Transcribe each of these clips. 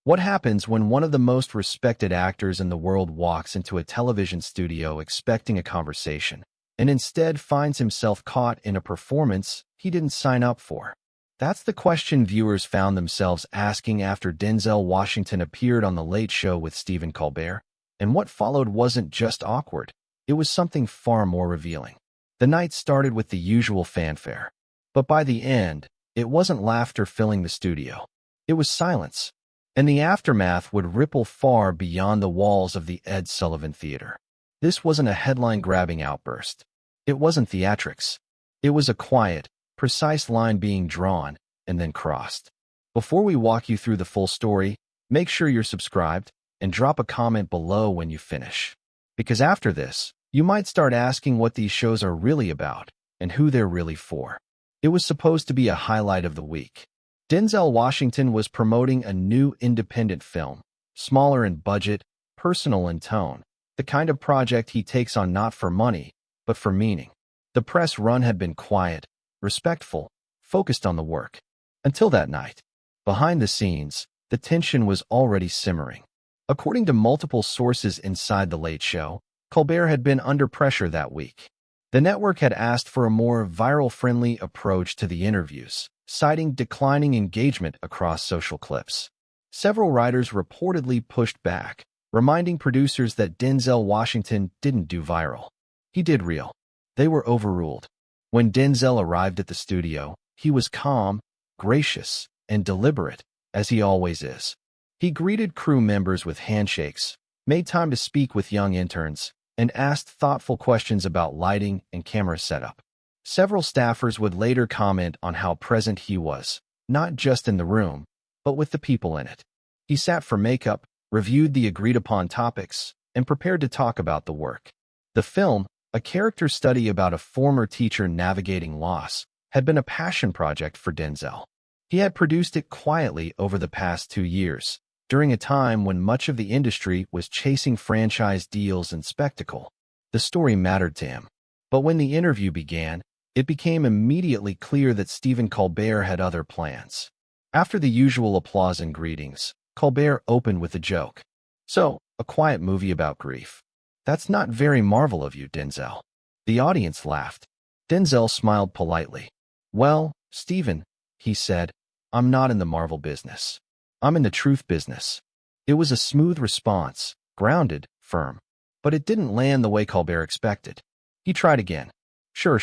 What happens when one of the most respected actors in the world walks into a television studio expecting a conversation, and instead finds himself caught in a performance he didn't sign up for? That's the question viewers found themselves asking after Denzel Washington appeared on The Late Show with Stephen Colbert. And what followed wasn't just awkward, it was something far more revealing. The night started with the usual fanfare, but by the end, it wasn't laughter filling the studio. It was silence, and the aftermath would ripple far beyond the walls of the Ed Sullivan Theater. This wasn't a headline-grabbing outburst. It wasn't theatrics. It was a quiet, precise line being drawn and then crossed. Before we walk you through the full story, make sure you're subscribed and drop a comment below when you finish. Because after this, you might start asking what these shows are really about and who they're really for. It was supposed to be a highlight of the week. Denzel Washington was promoting a new independent film, smaller in budget, personal in tone, the kind of project he takes on not for money, but for meaning. The press run had been quiet, respectful, focused on the work. Until that night. Behind the scenes, the tension was already simmering. According to multiple sources inside The Late Show, Colbert had been under pressure that week. The network had asked for a more viral-friendly approach to the interviews, citing declining engagement across social clips. Several writers reportedly pushed back, reminding producers that Denzel Washington didn't do viral. He did real. They were overruled. When Denzel arrived at the studio, he was calm, gracious, and deliberate, as he always is. He greeted crew members with handshakes, made time to speak with young interns, and asked thoughtful questions about lighting and camera setup. Several staffers would later comment on how present he was, not just in the room, but with the people in it. He sat for makeup, reviewed the agreed-upon topics, and prepared to talk about the work. The film, a character study about a former teacher navigating loss, had been a passion project for Denzel. He had produced it quietly over the past 2 years, during a time when much of the industry was chasing franchise deals and spectacle. The story mattered to him. But when the interview began, it became immediately clear that Stephen Colbert had other plans. After the usual applause and greetings, Colbert opened with a joke. "So, a quiet movie about grief. That's not very Marvel of you, Denzel." The audience laughed. Denzel smiled politely. "Well, Stephen," he said, "I'm not in the Marvel business. I'm in the truth business." It was a smooth response, grounded, firm. But it didn't land the way Colbert expected. He tried again. Sure.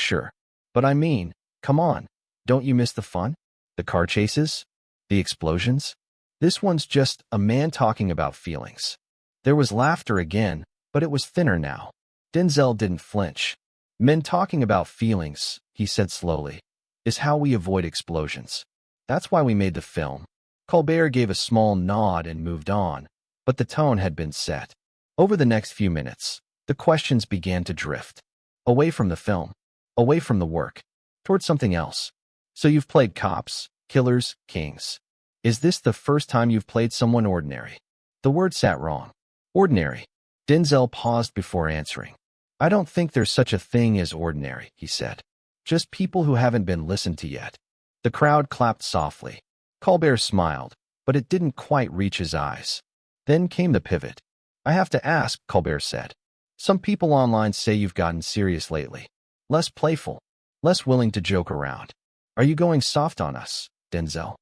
But I mean, come on, don't you miss the fun? The car chases? The explosions? This one's just a man talking about feelings." There was laughter again, but it was thinner now. Denzel didn't flinch. "Men talking about feelings," he said slowly, "is how we avoid explosions. That's why we made the film." Colbert gave a small nod and moved on, but the tone had been set. Over the next few minutes, the questions began to drift. Away from the film, away from the work, towards something else. "So you've played cops, killers, kings. Is this the first time you've played someone ordinary?" The word sat wrong. Ordinary. Denzel paused before answering. "I don't think there's such a thing as ordinary," he said. "Just people who haven't been listened to yet." The crowd clapped softly. Colbert smiled, but it didn't quite reach his eyes. Then came the pivot. "I have to ask," Colbert said. "Some people online say you've gotten serious lately. Less playful, less willing to joke around. Are you going soft on us, Denzel?"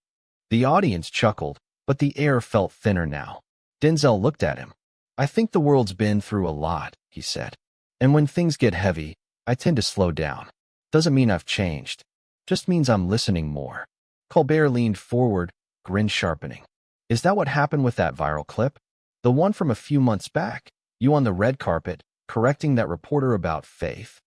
The audience chuckled, but the air felt thinner now. Denzel looked at him. "I think the world's been through a lot," he said. "And when things get heavy, I tend to slow down. Doesn't mean I've changed. Just means I'm listening more." Colbert leaned forward, grin sharpening. "Is that what happened with that viral clip? The one from a few months back? You on the red carpet, correcting that reporter about faith?"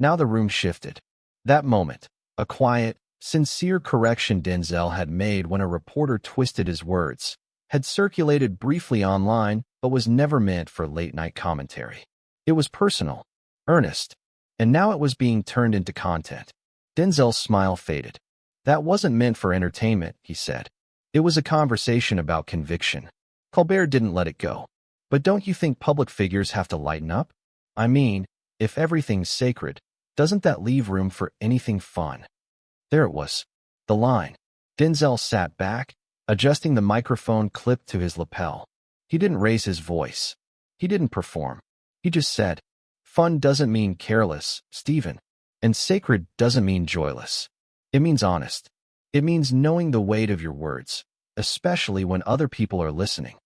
Now the room shifted. That moment, a quiet, sincere correction Denzel had made when a reporter twisted his words, had circulated briefly online but was never meant for late-night commentary. It was personal, earnest, and now it was being turned into content. Denzel's smile faded. "That wasn't meant for entertainment," he said. "It was a conversation about conviction." Colbert didn't let it go. "But don't you think public figures have to lighten up? I mean, if everything's sacred, doesn't that leave room for anything fun?" There it was. The line. Denzel sat back, adjusting the microphone clipped to his lapel. He didn't raise his voice. He didn't perform. He just said, "Fun doesn't mean careless, Stephen. And sacred doesn't mean joyless. It means honest. It means knowing the weight of your words, especially when other people are listening."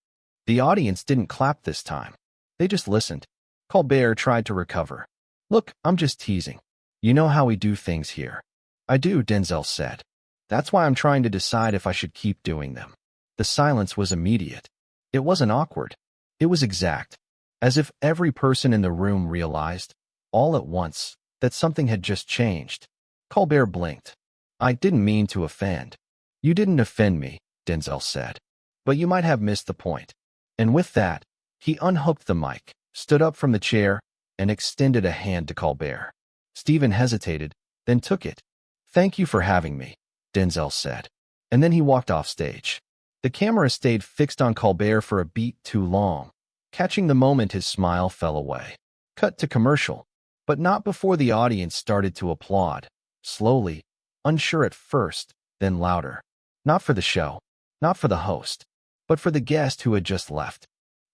The audience didn't clap this time. They just listened. Colbert tried to recover. "Look, I'm just teasing. You know how we do things here." "I do," Denzel said. "That's why I'm trying to decide if I should keep doing them." The silence was immediate. It wasn't awkward. It was exact. As if every person in the room realized, all at once, that something had just changed. Colbert blinked. "I didn't mean to offend." "You didn't offend me," Denzel said. "But you might have missed the point." And with that, he unhooked the mic, stood up from the chair, and extended a hand to Colbert. Stephen hesitated, then took it. "Thank you for having me," Denzel said. And then he walked off stage. The camera stayed fixed on Colbert for a beat too long. Catching the moment his smile fell away. Cut to commercial. But not before the audience started to applaud. Slowly, unsure at first, then louder. Not for the show, not for the host, but for the guest who had just left.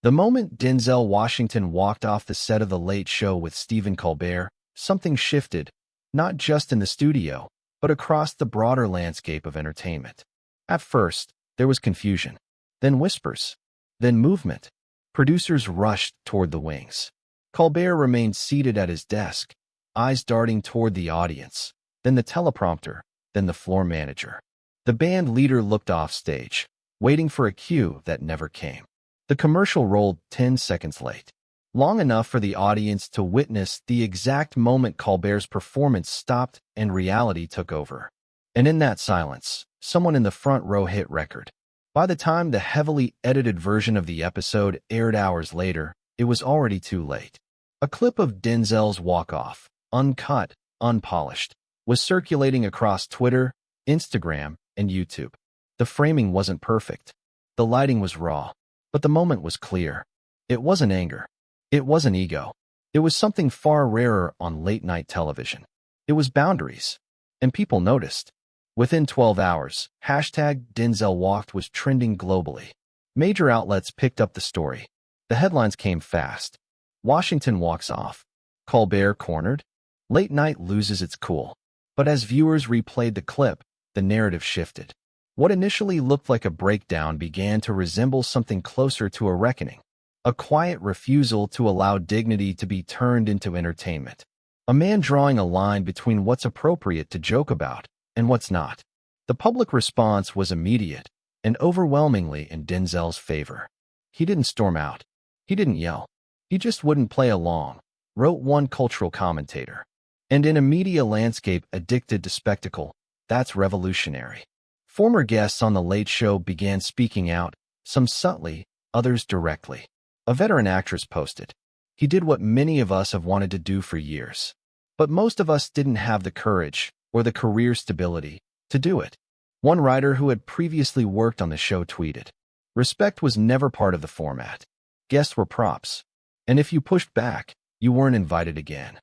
The moment Denzel Washington walked off the set of The Late Show with Stephen Colbert, something shifted, not just in the studio, but across the broader landscape of entertainment. At first, there was confusion, then whispers, then movement. Producers rushed toward the wings. Colbert remained seated at his desk, eyes darting toward the audience, then the teleprompter, then the floor manager. The band leader looked off stage, waiting for a cue that never came. The commercial rolled 10 seconds late, long enough for the audience to witness the exact moment Colbert's performance stopped and reality took over. And in that silence, someone in the front row hit record. By the time the heavily edited version of the episode aired hours later, it was already too late. A clip of Denzel's walk-off, uncut, unpolished, was circulating across Twitter, Instagram, and YouTube. The framing wasn't perfect. The lighting was raw. But the moment was clear. It wasn't anger. It wasn't ego. It was something far rarer on late-night television. It was boundaries. And people noticed. Within 12 hours, #DenzelWalked was trending globally. Major outlets picked up the story. The headlines came fast. Washington walks off. Colbert cornered. Late night loses its cool. But as viewers replayed the clip, the narrative shifted. What initially looked like a breakdown began to resemble something closer to a reckoning. A quiet refusal to allow dignity to be turned into entertainment. A man drawing a line between what's appropriate to joke about and what's not. The public response was immediate and overwhelmingly in Denzel's favor. He didn't storm out. He didn't yell. He just wouldn't play along, wrote one cultural commentator. And in a media landscape addicted to spectacle, that's revolutionary. Former guests on The Late Show began speaking out, some subtly, others directly. A veteran actress posted, "He did what many of us have wanted to do for years. But most of us didn't have the courage or the career stability to do it." One writer who had previously worked on the show tweeted, "Respect was never part of the format. Guests were props. And if you pushed back, you weren't invited again."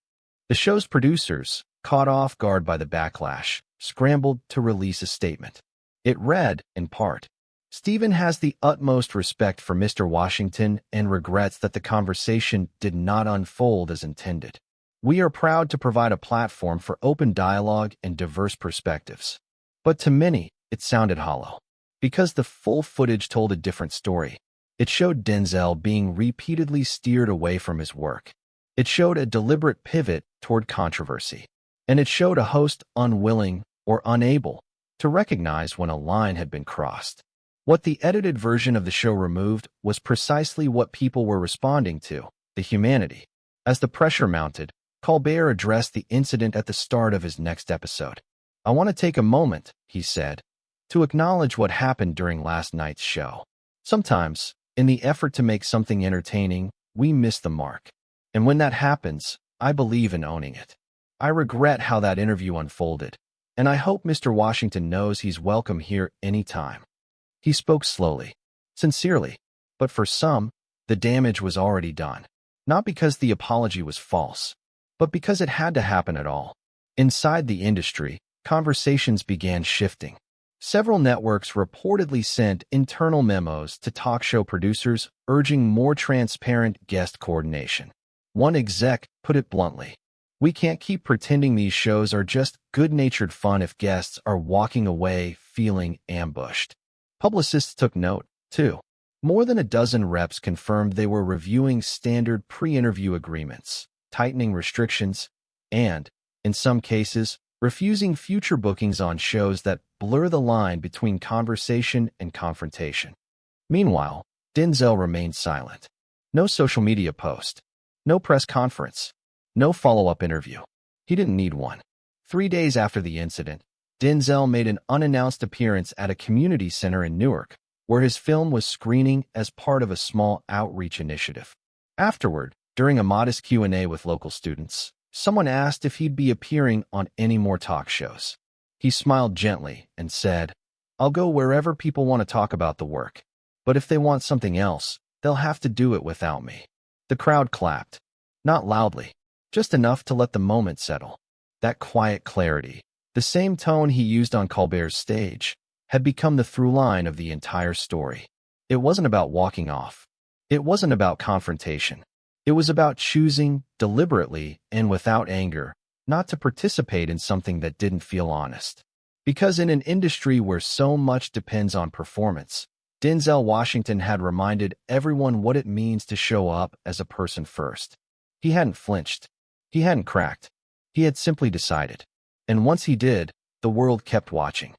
The show's producers, caught off guard by the backlash, scrambled to release a statement. It read, in part, "Stephen has the utmost respect for Mr. Washington and regrets that the conversation did not unfold as intended. We are proud to provide a platform for open dialogue and diverse perspectives." But to many, it sounded hollow. Because the full footage told a different story. It showed Denzel being repeatedly steered away from his work. It showed a deliberate pivot toward controversy. And it showed a host unwilling or unable to recognize when a line had been crossed. What the edited version of the show removed was precisely what people were responding to, the humanity. As the pressure mounted, Colbert addressed the incident at the start of his next episode. "I want to take a moment," he said, "to acknowledge what happened during last night's show. Sometimes, in the effort to make something entertaining, we miss the mark. And when that happens, I believe in owning it. I regret how that interview unfolded, and I hope Mr. Washington knows he's welcome here anytime." He spoke slowly, sincerely, but for some, the damage was already done. Not because the apology was false, but because it had to happen at all. Inside the industry, conversations began shifting. Several networks reportedly sent internal memos to talk show producers urging more transparent guest coordination. One exec put it bluntly, "We can't keep pretending these shows are just good-natured fun if guests are walking away feeling ambushed." Publicists took note, too. More than a dozen reps confirmed they were reviewing standard pre-interview agreements, tightening restrictions, and, in some cases, refusing future bookings on shows that blur the line between conversation and confrontation. Meanwhile, Denzel remained silent. No social media post, no press conference, no follow-up interview. He didn't need one. 3 days after the incident, Denzel made an unannounced appearance at a community center in Newark, where his film was screening as part of a small outreach initiative. Afterward, during a modest Q&A with local students, someone asked if he'd be appearing on any more talk shows. He smiled gently and said, "I'll go wherever people want to talk about the work, but if they want something else, they'll have to do it without me." The crowd clapped, not loudly, just enough to let the moment settle. That quiet clarity, the same tone he used on Colbert's stage, had become the through line of the entire story. It wasn't about walking off. It wasn't about confrontation. It was about choosing, deliberately and without anger, not to participate in something that didn't feel honest. Because in an industry where so much depends on performance, Denzel Washington had reminded everyone what it means to show up as a person first. He hadn't flinched. He hadn't cracked. He had simply decided. And once he did, the world kept watching.